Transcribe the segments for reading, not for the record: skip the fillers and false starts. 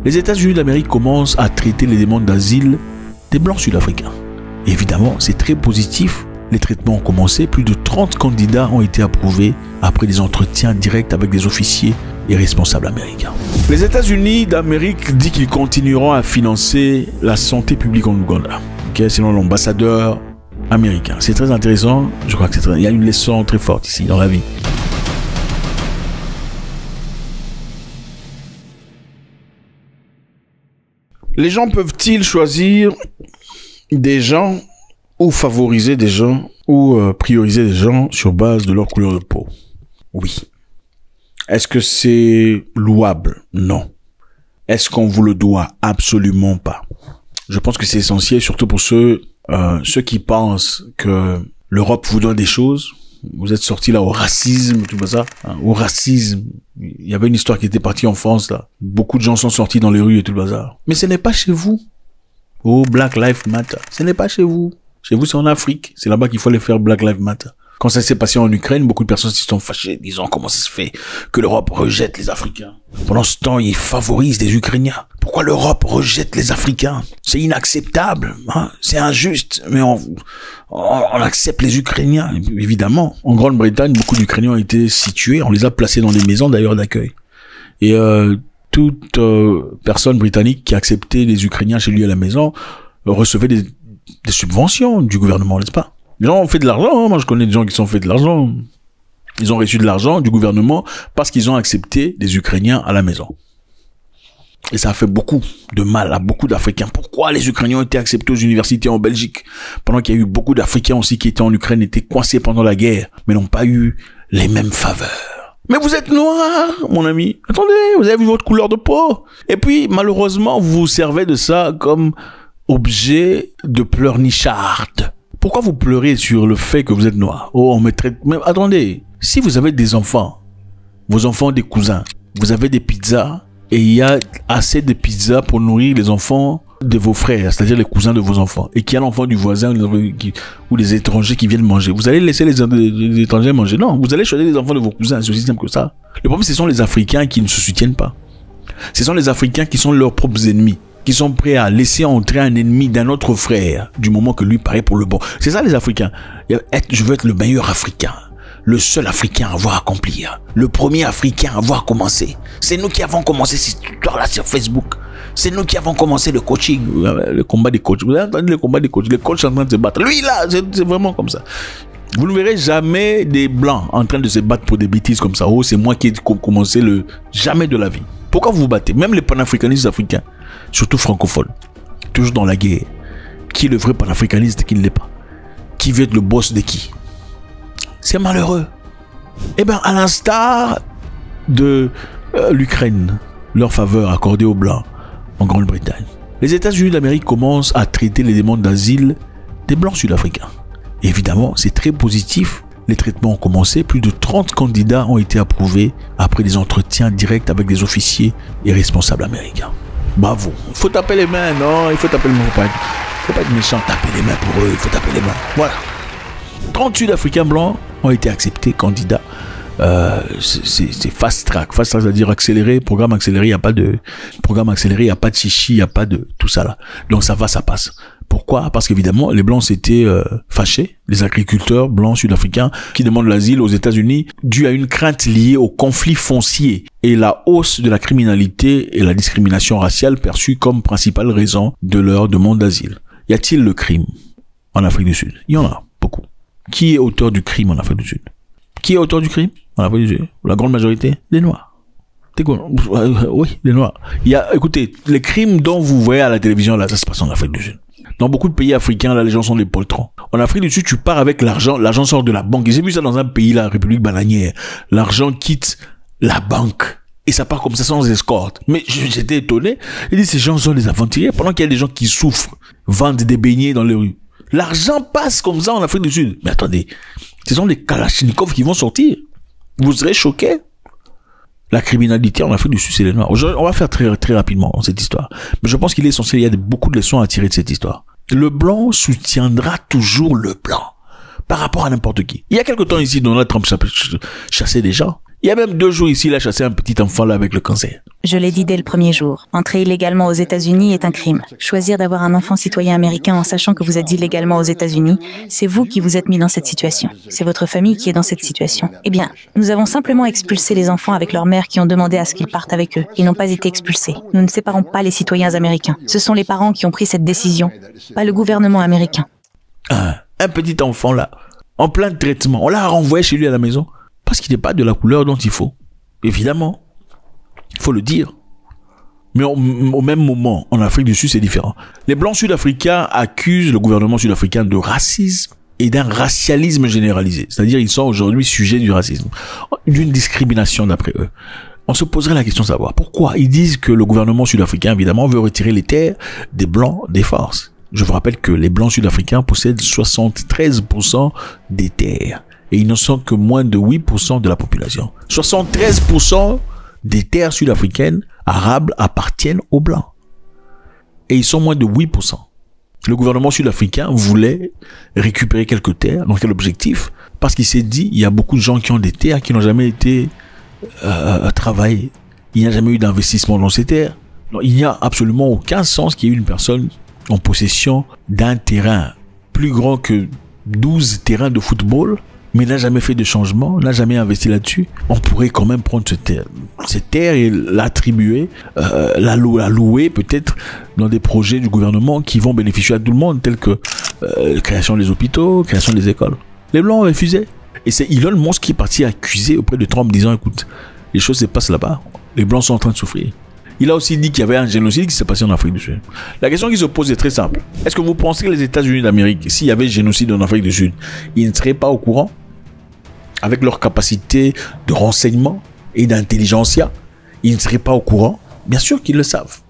Les États-Unis d'Amérique commencent à traiter les demandes d'asile des Blancs sud-africains. Évidemment, c'est très positif. Les traitements ont commencé. Plus de 30 candidats ont été approuvés après des entretiens directs avec des officiers et responsables américains. Les États-Unis d'Amérique disent qu'ils continueront à financer la santé publique en Ouganda. Selon l'ambassadeur américain. C'est très intéressant. Je crois que c'est très... Il y a une leçon très forte ici dans la vie. Les gens peuvent-ils choisir des gens ou favoriser des gens ou prioriser des gens sur base de leur couleur de peau? Oui. Est-ce que c'est louable? Non. Est-ce qu'on vous le doit? Absolument pas. Je pense que c'est essentiel, surtout pour ceux qui pensent que l'Europe vous donne des choses. Vous êtes sortis là au racisme, tout ça, hein, au racisme. Il y avait une histoire qui était partie en France là. Beaucoup de gens sont sortis dans les rues et tout le bazar. Mais ce n'est pas chez vous. Oh, Black Lives Matter. Ce n'est pas chez vous. Chez vous, c'est en Afrique. C'est là-bas qu'il faut aller faire Black Lives Matter. Quand ça s'est passé en Ukraine, beaucoup de personnes s'y sont fâchées, disant comment ça se fait que l'Europe rejette les Africains. Pendant ce temps, ils favorisent les Ukrainiens. Pourquoi l'Europe rejette les Africains? C'est inacceptable, hein? C'est injuste, mais on accepte les Ukrainiens. Évidemment, en Grande-Bretagne, beaucoup d'Ukrainiens ont été situés, on les a placés dans des maisons d'ailleurs d'accueil. Et toute personne britannique qui acceptait les Ukrainiens chez lui à la maison recevait des subventions du gouvernement, n'est-ce pas? Les gens ont fait de l'argent, hein. Moi je connais des gens qui sont fait de l'argent. Ils ont reçu de l'argent du gouvernement parce qu'ils ont accepté des Ukrainiens à la maison. Et ça a fait beaucoup de mal à beaucoup d'Africains. Pourquoi les Ukrainiens ont été acceptés aux universités en Belgique pendant qu'il y a eu beaucoup d'Africains aussi qui étaient en Ukraine, étaient coincés pendant la guerre, mais n'ont pas eu les mêmes faveurs. Mais vous êtes noir, mon ami. Attendez, vous avez vu votre couleur de peau. Et puis, malheureusement, vous vous servez de ça comme objet de pleurnicharde. Pourquoi vous pleurez sur le fait que vous êtes noir? Oh, on me traite... Mais attendez, si vous avez des enfants, vos enfants ont des cousins, vous avez des pizzas, et il y a assez de pizzas pour nourrir les enfants de vos frères, c'est-à-dire les cousins de vos enfants, et qu'il y a l'enfant du voisin ou des étrangers qui viennent manger. Vous allez laisser les étrangers manger? Non, vous allez choisir les enfants de vos cousins, c'est aussi simple que ça. Le problème, ce sont les Africains qui ne se soutiennent pas. Ce sont les Africains qui sont leurs propres ennemis, qui sont prêts à laisser entrer un ennemi d'un autre frère du moment que lui paraît pour le bon. C'est ça les Africains. Je veux être le meilleur Africain, le seul Africain à avoir accompli, le premier Africain à avoir commencé. C'est nous qui avons commencé cette histoire-là sur Facebook. C'est nous qui avons commencé le coaching, le combat des coachs. Vous avez entendu le combat des coachs? Les coachs sont en train de se battre. Lui là, c'est vraiment comme ça. Vous ne verrez jamais des blancs en train de se battre pour des bêtises comme ça. Oh, c'est moi qui ai commencé le... Jamais de la vie. Pourquoi vous vous battez? Même les panafricanistes africains, surtout francophones, toujours dans la guerre. Qui est le vrai panafricaniste et qui ne l'est pas? Qui veut être le boss de qui? C'est malheureux. Eh bien, à l'instar de l'Ukraine, leur faveur accordée aux Blancs en Grande-Bretagne, les États-Unis d'Amérique commencent à traiter les demandes d'asile des Blancs sud-africains. Évidemment, c'est très positif. Les traitements ont commencé. Plus de 30 candidats ont été approuvés après des entretiens directs avec des officiers et responsables américains. Bravo. Il faut taper les mains, non? Il faut taper les mains. Il faut pas être méchant. Taper les mains pour eux. Il faut taper les mains. Voilà. 30 Sud-Africains blancs ont été acceptés candidats. C'est fast track. Fast track, c'est-à-dire accéléré, programme accéléré. Il n'y a pas de programme accéléré. Il n'y a pas de chichi. Il n'y a pas de tout ça là. Donc ça va, ça passe. Pourquoi? Parce qu'évidemment, les Blancs s'étaient fâchés, les agriculteurs blancs sud-africains qui demandent l'asile aux États-Unis dû à une crainte liée au conflit foncier et la hausse de la criminalité et la discrimination raciale perçue comme principale raison de leur demande d'asile. Y a-t-il le crime en Afrique du Sud? Il y en a beaucoup. Qui est auteur du crime en Afrique du Sud? Qui est auteur du crime en Afrique du Sud? La grande majorité, les Noirs. Oui, les Noirs. Écoutez, les crimes dont vous voyez à la télévision là, ça se passe en Afrique du Sud. Dans beaucoup de pays africains, là, les gens sont des poltrons. En Afrique du Sud, tu pars avec l'argent, l'argent sort de la banque. J'ai vu ça dans un pays, la République bananière. L'argent quitte la banque. Et ça part comme ça sans escorte. Mais j'étais étonné. Il dit, ces gens sont des aventuriers. Pendant qu'il y a des gens qui souffrent, vendent des beignets dans les rues. L'argent passe comme ça en Afrique du Sud. Mais attendez, ce sont des Kalachnikov qui vont sortir. Vous serez choqués. La criminalité en Afrique du Sud, c'est les Noirs. On va faire très, très rapidement dans cette histoire. Mais je pense qu'il est essentiel, il y a beaucoup de leçons à tirer de cette histoire. Le blanc soutiendra toujours le blanc par rapport à n'importe qui. Il y a quelque temps ici, Donald Trump chassait des gens. Il y a même 2 jours ici, il a chassé un petit enfant là avec le cancer. Je l'ai dit dès le premier jour. Entrer illégalement aux États-Unis est un crime. Choisir d'avoir un enfant citoyen américain en sachant que vous êtes illégalement aux États-Unis, c'est vous qui vous êtes mis dans cette situation. C'est votre famille qui est dans cette situation. Eh bien, nous avons simplement expulsé les enfants avec leurs mères qui ont demandé à ce qu'ils partent avec eux. Ils n'ont pas été expulsés. Nous ne séparons pas les citoyens américains. Ce sont les parents qui ont pris cette décision, pas le gouvernement américain. Un petit enfant là, en plein traitement, on l'a renvoyé chez lui à la maison parce qu'il n'est pas de la couleur dont il faut. Évidemment, il faut le dire. Mais au même moment, en Afrique du Sud, c'est différent. Les Blancs sud-africains accusent le gouvernement sud-africain de racisme et d'un racialisme généralisé. C'est-à-dire ils sont aujourd'hui sujets du racisme, d'une discrimination d'après eux. On se poserait la question de savoir pourquoi. Ils disent que le gouvernement sud-africain, évidemment, veut retirer les terres des Blancs des forces. Je vous rappelle que les Blancs sud-africains possèdent 73% des terres. Et ils ne sont que moins de 8% de la population. 73% des terres sud-africaines arables appartiennent aux Blancs. Et ils sont moins de 8%. Le gouvernement sud-africain voulait récupérer quelques terres. Dans quel objectif? Parce qu'il s'est dit, il y a beaucoup de gens qui ont des terres qui n'ont jamais été travaillées. Il n'y a jamais eu d'investissement dans ces terres. Donc, il n'y a absolument aucun sens qu'il y ait une personne en possession d'un terrain plus grand que 12 terrains de football, mais n'a jamais fait de changement, n'a jamais investi là-dessus. On pourrait quand même prendre cette terre et l'attribuer, la louer peut-être dans des projets du gouvernement qui vont bénéficier à tout le monde, tels que création des hôpitaux, création des écoles. Les Blancs ont refusé. Et c'est Elon Musk qui est parti accuser auprès de Trump, disant, écoute, les choses se passent là-bas, les Blancs sont en train de souffrir. Il a aussi dit qu'il y avait un génocide qui s'est passé en Afrique du Sud. La question qui se pose est très simple. Est-ce que vous pensez que les États-Unis d'Amérique, s'il y avait génocide en Afrique du Sud, ils ne seraient pas au courant? Avec leur capacité de renseignement et d'intelligentsia, ils ne seraient pas au courant? Bien sûr qu'ils le savent.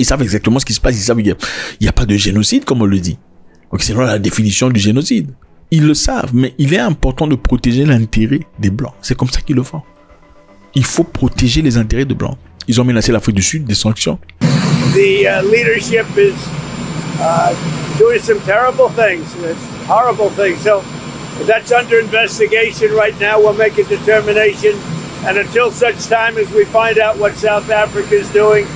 Ils savent exactement ce qui se passe. Ils savent qu'il n'y a pas de génocide, comme on le dit. Donc c'est la définition du génocide. Ils le savent, mais il est important de protéger l'intérêt des Blancs. C'est comme ça qu'ils le font. Il faut protéger les intérêts des Blancs. Ils ont menacé l'Afrique du Sud des sanctions. The leadership is doing some terrible things, horrible things. So that's under investigation right now. We'll make a determination, and until such time as we find out what South Africa is doing,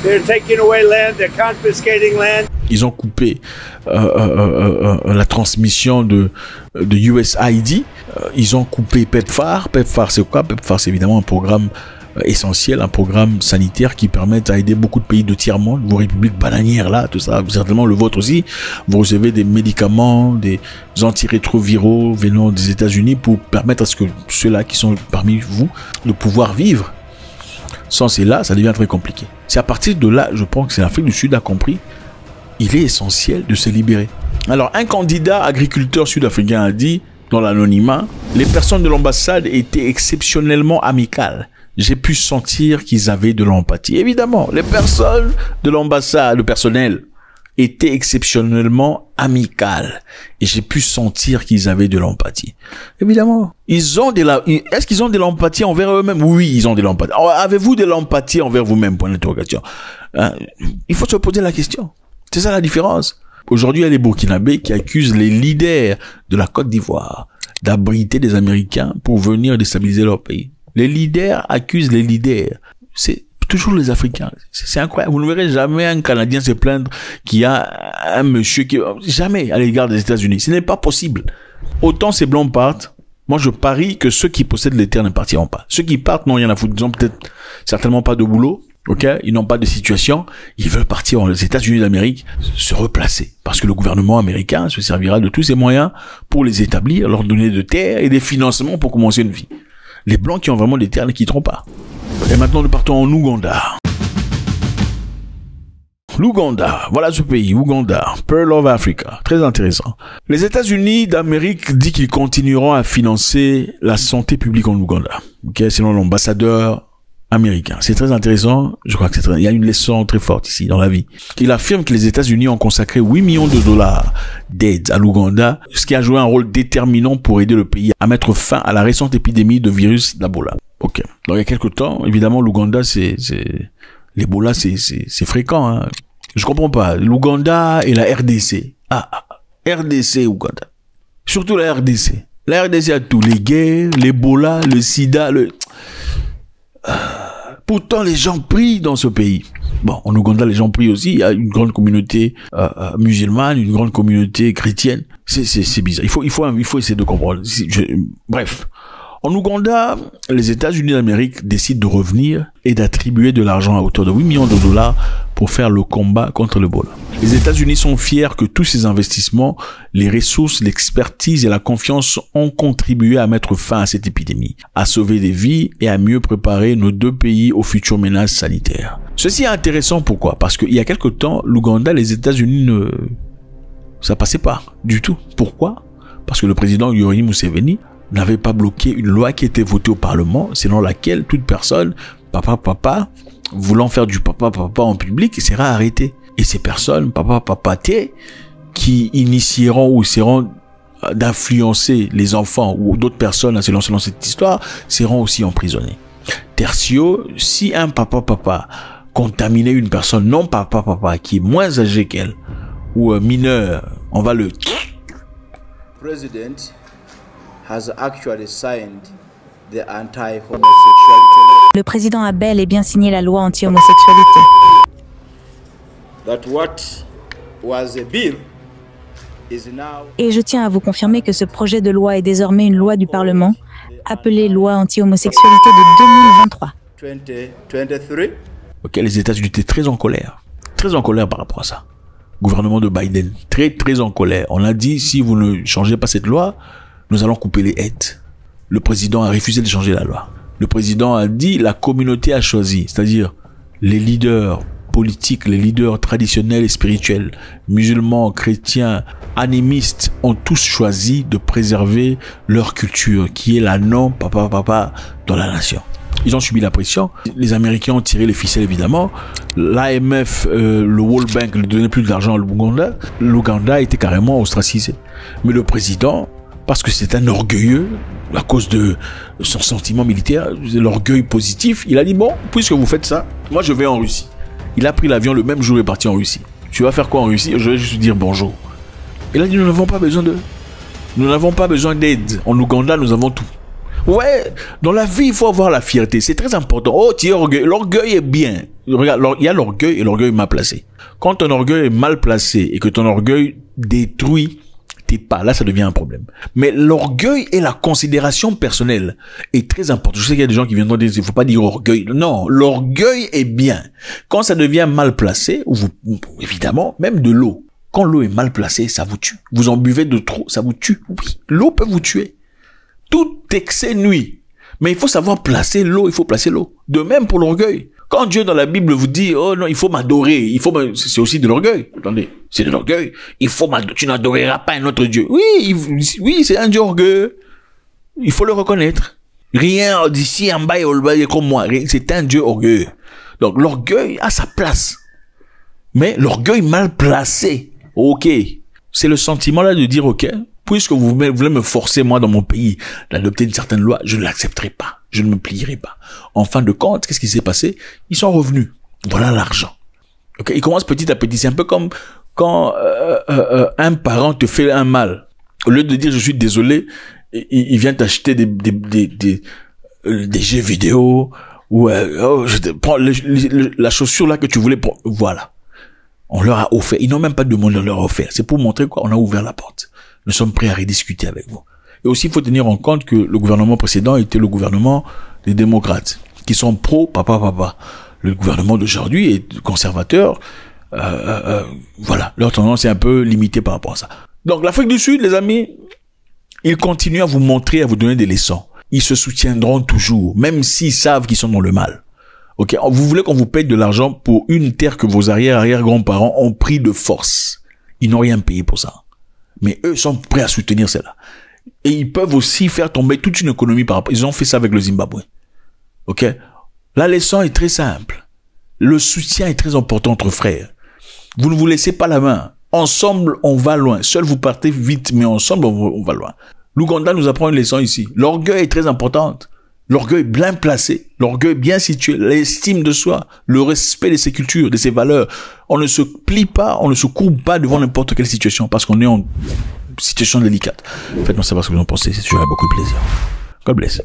they're taking away land, they're confiscating land. Ils ont coupé la transmission de USAID. Ils ont coupé PEPFAR. PEPFAR, c'est quoi? PEPFAR, c'est évidemment un programme essentiel, un programme sanitaire qui permet à aider beaucoup de pays de tiers-monde, vos républiques bananières là, tout ça, certainement le vôtre aussi. Vous recevez des médicaments, des antirétroviraux venant des États-Unis pour permettre à ce que ceux-là qui sont parmi vous de pouvoir vivre. Sans cela, ça devient très compliqué. C'est à partir de là, je pense que l'Afrique du Sud a compris, il est essentiel de se libérer. Alors, un candidat agriculteur sud-africain a dit, dans l'anonymat, les personnes de l'ambassade étaient exceptionnellement amicales. J'ai pu sentir qu'ils avaient de l'empathie. Évidemment, les personnes de l'ambassade, le personnel, étaient exceptionnellement amicales. Et j'ai pu sentir qu'ils avaient de l'empathie. Évidemment. Est-ce qu'ils ont de l'empathie envers eux-mêmes? Oui, ils ont de l'empathie. Avez-vous de l'empathie envers vous-même? Point d'interrogation. Il faut se poser la question. C'est ça la différence. Aujourd'hui, il y a les Burkinabés qui accusent les leaders de la Côte d'Ivoire d'abriter des Américains pour venir déstabiliser leur pays. Les leaders accusent les leaders. C'est toujours les Africains. C'est incroyable. Vous ne verrez jamais un Canadien se plaindre qu'il y a un monsieur qui... Jamais à l'égard des États-Unis. Ce n'est pas possible. Autant ces Blancs partent, moi je parie que ceux qui possèdent les terres ne partiront pas. Ceux qui partent, non, il y en a foutu. Ils ont peut-être certainement pas de boulot. Ok, ils n'ont pas de situation. Ils veulent partir aux États-Unis d'Amérique, se replacer. Parce que le gouvernement américain se servira de tous ses moyens pour les établir, leur donner de terres et des financements pour commencer une vie. Les Blancs qui ont vraiment des terres ne quitteront pas. Et maintenant, nous partons en Ouganda. L'Ouganda, voilà ce pays, Ouganda, Pearl of Africa, très intéressant. Les États-Unis d'Amérique disent qu'ils continueront à financer la santé publique en Ouganda. Ok, selon l'ambassadeur américain. C'est très intéressant. Je crois que il y a une leçon très forte ici dans la vie. Il affirme que les États-Unis ont consacré 8 millions de dollars d'aide à l'Ouganda, ce qui a joué un rôle déterminant pour aider le pays à mettre fin à la récente épidémie de virus d'Ebola. Ok. Donc il y a quelques temps, évidemment, l'Ouganda, l'Ebola, c'est fréquent, hein. Je comprends pas. L'Ouganda et la RDC. RDC, Ouganda. Surtout la RDC. La RDC a tout. Les guerres, l'Ebola, le sida, Pourtant, les gens prient dans ce pays. Bon, en Ouganda, les gens prient aussi. Il y a une grande communauté musulmane, une grande communauté chrétienne. C'est bizarre. Il faut essayer de comprendre. Bref. En Ouganda, les États-Unis d'Amérique décident de revenir et d'attribuer de l'argent à hauteur de 8 millions de dollars pour faire le combat contre l'Ebola. Les États-Unis sont fiers que tous ces investissements, les ressources, l'expertise et la confiance ont contribué à mettre fin à cette épidémie, à sauver des vies et à mieux préparer nos deux pays aux futures menaces sanitaires. Ceci est intéressant, pourquoi? Parce qu'il y a quelque temps, l'Ouganda, les États-Unis ça passait pas du tout. Pourquoi? Parce que le président Yoweri Museveni n'avait pas bloqué une loi qui était votée au Parlement, selon laquelle toute personne, papa, voulant faire du papa en public, sera arrêtée. Et ces personnes, papa, qui initieront ou seront d'influencer les enfants ou d'autres personnes à se lancer dans cette histoire, seront aussi emprisonnés. Tertio, si un papa contaminait une personne non papa qui est moins âgée qu'elle, ou mineur, on va le... President has actually signed the anti-homosexuality law. Le président a bel et bien signé la loi anti-homosexualité. That what was a bill is now Et je tiens à vous confirmer que ce projet de loi est désormais une loi du Parlement, appelée loi anti-homosexualité de 2023. 2023. Ok, les États-Unis étaient très en colère par rapport à ça. Gouvernement de Biden, très en colère. On a dit, si vous ne changez pas cette loi, nous allons couper les aides. Le président a refusé de changer la loi. Le président a dit, la communauté a choisi, c'est-à-dire les leaders politiques, les leaders traditionnels et spirituels, musulmans, chrétiens, animistes, ont tous choisi de préserver leur culture, qui est la non papa dans la nation. Ils ont subi la pression. Les Américains ont tiré les ficelles, évidemment. L'AMF, le World Bank ne donnait plus d'argent à l'Ouganda. L'Ouganda était carrément ostracisé. Mais le président, parce que c'est un orgueilleux, à cause de son sentiment militaire, l'orgueil positif, il a dit, bon, puisque vous faites ça, moi je vais en Russie. Il a pris l'avion le même jour et est parti en Russie. Tu vas faire quoi en Russie? Je vais juste dire bonjour. Il a dit, nous n'avons pas besoin d'eux. Nous n'avons pas besoin d'aide. En Ouganda, nous avons tout. Ouais, dans la vie, il faut avoir la fierté. C'est très important. Oh, tu es orgueilleux. L'orgueil est bien. Regarde, il y a l'orgueil et l'orgueil mal placé. Quand ton orgueil est mal placé et que ton orgueil détruit tes pas, là, ça devient un problème. Mais l'orgueil et la considération personnelle est très important. Je sais qu'il y a des gens qui viendront dire, il faut pas dire orgueil. Non, l'orgueil est bien. Quand ça devient mal placé, évidemment, même de l'eau. Quand l'eau est mal placée, ça vous tue. Vous en buvez de trop, ça vous tue. Oui, l'eau peut vous tuer. Tout excès nuit. Mais il faut savoir placer l'eau, il faut placer l'eau. De même pour l'orgueil. Quand Dieu dans la Bible vous dit, oh non, il faut m'adorer, c'est aussi de l'orgueil. Attendez, c'est de l'orgueil. Tu n'adoreras pas un autre Dieu. Oui, c'est un Dieu orgueilleux. Il faut le reconnaître. Rien d'ici en bas est comme moi. C'est un Dieu orgueilleux. Donc l'orgueil a sa place. Mais l'orgueil mal placé, ok. C'est le sentiment là de dire, ok, puisque vous voulez me forcer, moi, dans mon pays, d'adopter une certaine loi, je ne l'accepterai pas. Je ne me plierai pas. En fin de compte, qu'est-ce qui s'est passé? Ils sont revenus. Voilà l'argent. Ok, ils commencent petit à petit. C'est un peu comme quand un parent te fait un mal. Au lieu de dire je suis désolé, il vient t'acheter des jeux vidéo ou je te prends la chaussure là que tu voulais prendre. Voilà. On leur a offert. Ils n'ont même pas demandé, on leur a offert. C'est pour montrer quoi? On a ouvert la porte. Nous sommes prêts à rediscuter avec vous. Et aussi, il faut tenir en compte que le gouvernement précédent était le gouvernement des démocrates, qui sont pro-papa. Le gouvernement d'aujourd'hui est conservateur. Voilà. Leur tendance est un peu limitée par rapport à ça. Donc, l'Afrique du Sud, les amis, ils continuent à vous montrer, à vous donner des leçons. Ils se soutiendront toujours, même s'ils savent qu'ils sont dans le mal. Ok? Vous voulez qu'on vous paye de l'argent pour une terre que vos arrière-grands-parents ont pris de force. Ils n'ont rien payé pour ça. Mais eux sont prêts à soutenir cela. Et ils peuvent aussi faire tomber toute une économie par rapport. Ils ont fait ça avec le Zimbabwe. Ok? La leçon est très simple. Le soutien est très important entre frères. Vous ne vous laissez pas la main. Ensemble, on va loin. Seul, vous partez vite, mais ensemble, on va loin. L'Ouganda nous apprend une leçon ici. L'orgueil est très important. L'orgueil bien placé, l'orgueil bien situé, l'estime de soi, le respect de ses cultures, de ses valeurs. On ne se plie pas, on ne se courbe pas devant n'importe quelle situation parce qu'on est en situation délicate. Faites-moi savoir ce que vous en pensez, j'aurai beaucoup de plaisir. God bless.